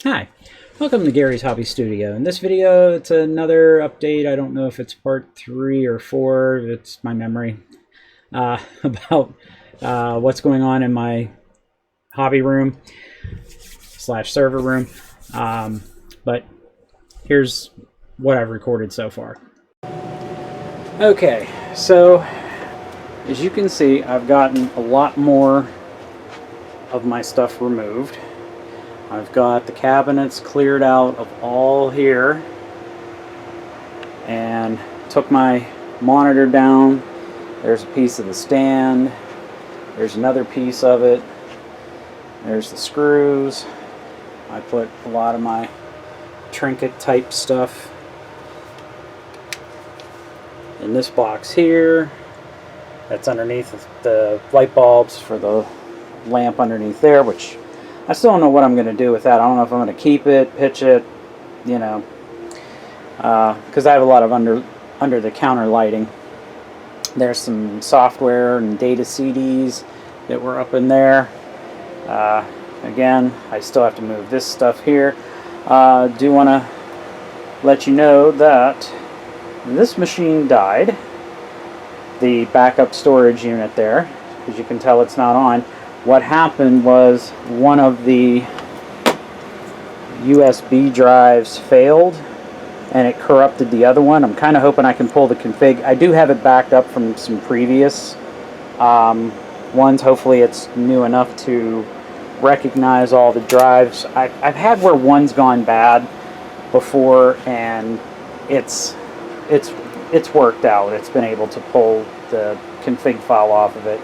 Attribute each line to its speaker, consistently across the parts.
Speaker 1: Hi, welcome to Gary's Hobby Studio. In this video, it's another update. I don't know if it's part 3 or 4, it's my memory, about what's going on in my hobby room slash server room. But here's what I've recorded so far. Okay, so as you can see, I've gotten a lot more of my stuff removed. I've got the cabinets cleared out of all here and took my monitor down. There's a piece of the stand. There's another piece of it. There's the screws. I put a lot of my trinket type stuff in this box here. That's underneath the light bulbs for the lamp underneath there, which I still don't know what I'm going to do with that. I don't know if I'm going to keep it, pitch it, you know, because I have a lot of under the counter lighting. There's some software and data CDs that were up in there. Again, I still have to move this stuff here. Do want to let you know that this machine died. The backup storage unit there, as you can tell, it's not on. What happened was one of the USB drives failed and it corrupted the other one. I'm kind of hoping I can pull the config. I do have it backed up from some previous ones. Hopefully it's new enough to recognize all the drives. I've had where one's gone bad before and it's worked out. It's been able to pull the config file off of it.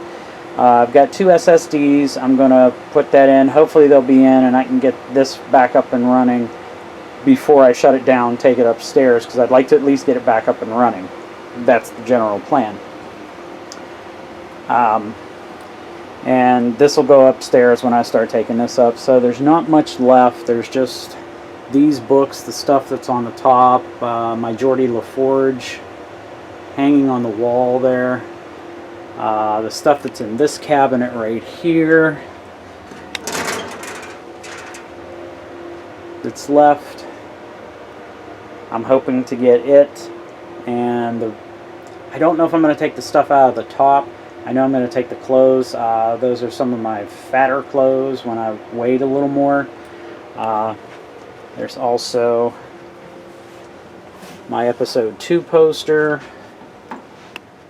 Speaker 1: I've got 2 SSDs. I'm going to put that in. Hopefully they'll be in and I can get this back up and running before I shut it down, take it upstairs, because I'd like to at least get it back up and running. That's the general plan. And this will go upstairs when I start taking this up. So there's not much left. There's just these books, the stuff that's on the top, my Geordie LaForge hanging on the wall there. The stuff that's in this cabinet right here that's left. I'm hoping to get it, and I don't know if I'm going to take the stuff out of the top. I know I'm going to take the clothes. Those are some of my fatter clothes when I weighed a little more. There's also my episode 2 poster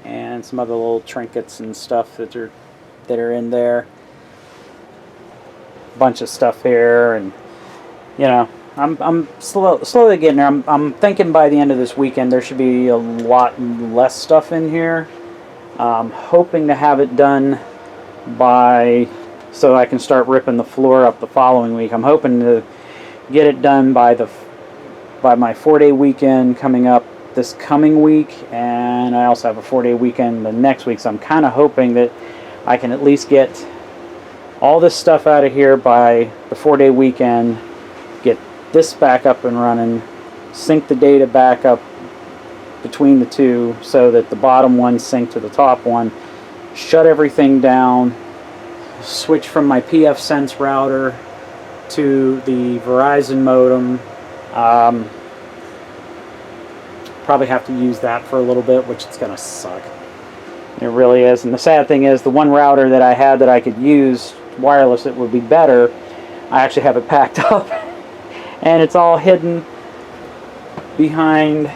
Speaker 1: and some other little trinkets and stuff that are in there. A bunch of stuff here, and you know, I'm slowly getting there. I'm thinking by the end of this weekend there should be a lot less stuff in here. Hoping to have it done so I can start ripping the floor up the following week. I'm hoping to get it done by my 4-day weekend coming up this coming week, and I also have a 4-day weekend the next week, so I'm kind of hoping that I can at least get all this stuff out of here by the 4-day weekend, get this back up and running, sync the data back up between the two so that the bottom one sync to the top one, shut everything down, switch from my pfSense router to the Verizon modem. Probably have to use that for a little bit, which is going to suck. It really is. And the sad thing is, the one router that I had that I could use wireless, it would be better, I actually have it packed up and it's all hidden behind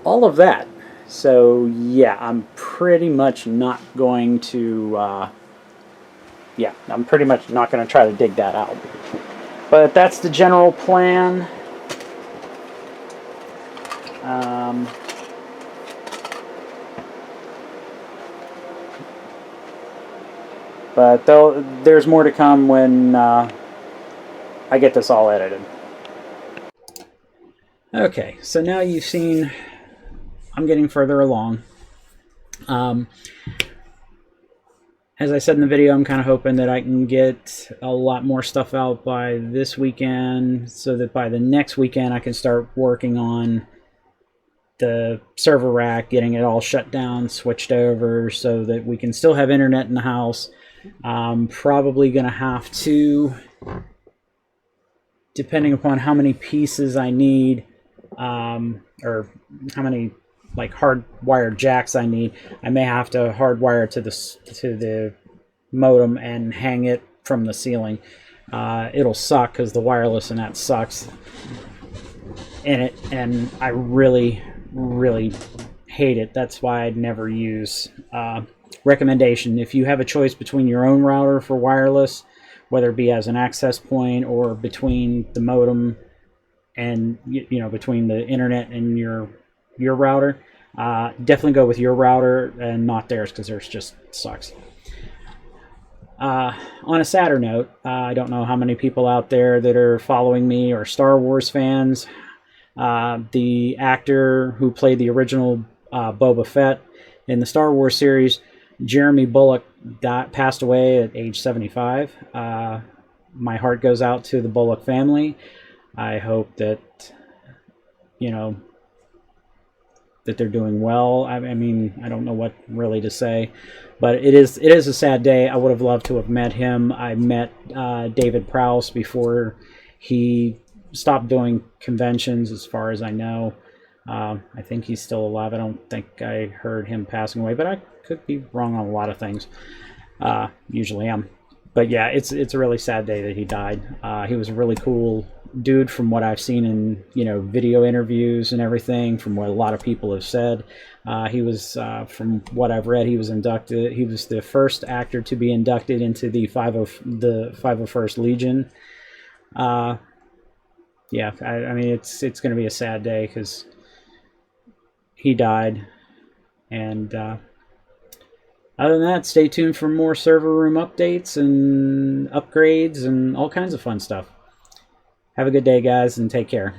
Speaker 1: all of that. So yeah, I'm pretty much not going to I'm pretty much not going to try to dig that out. But that's the general plan. But there's more to come when I get this all edited. Okay, so now you've seen I'm getting further along. As I said in the video, I'm kind of hoping that I can get a lot more stuff out by this weekend so that by the next weekend I can start working on the server rack, getting it all shut down, switched over so that we can still have internet in the house, I'm probably going to have to, depending upon how many pieces I need, or how many like hardwired jacks I need, I may have to hardwire to the modem and hang it from the ceiling. It'll suck because the wireless in that sucks in it, and I really hate it. That's why I'd never use. Recommendation: if you have a choice between your own router for wireless, whether it be as an access point or between the modem and between the internet and your router, definitely go with your router and not theirs, because theirs just sucks. On a sadder note, I don't know how many people out there that are following me are Star Wars fans. The actor who played the original Boba Fett in the Star Wars series, Jeremy Bulloch, passed away at age 75. My heart goes out to the Bulloch family. I hope that, that they're doing well. I mean, I don't know what really to say, but it is a sad day. I would have loved to have met him. I met David Prowse before he stopped doing conventions, as far as I know. I think he's still alive. I don't think I heard him passing away, but I could be wrong on a lot of things. Usually am. But yeah, it's a really sad day that he died. He was a really cool dude, from what I've seen in video interviews and everything, from what a lot of people have said. He was, from what I've read, he was inducted. He was the first actor to be inducted into the 501st Legion. Yeah, I mean, it's going to be a sad day because he died. And other than that, stay tuned for more server room updates and upgrades and all kinds of fun stuff. Have a good day, guys, and take care.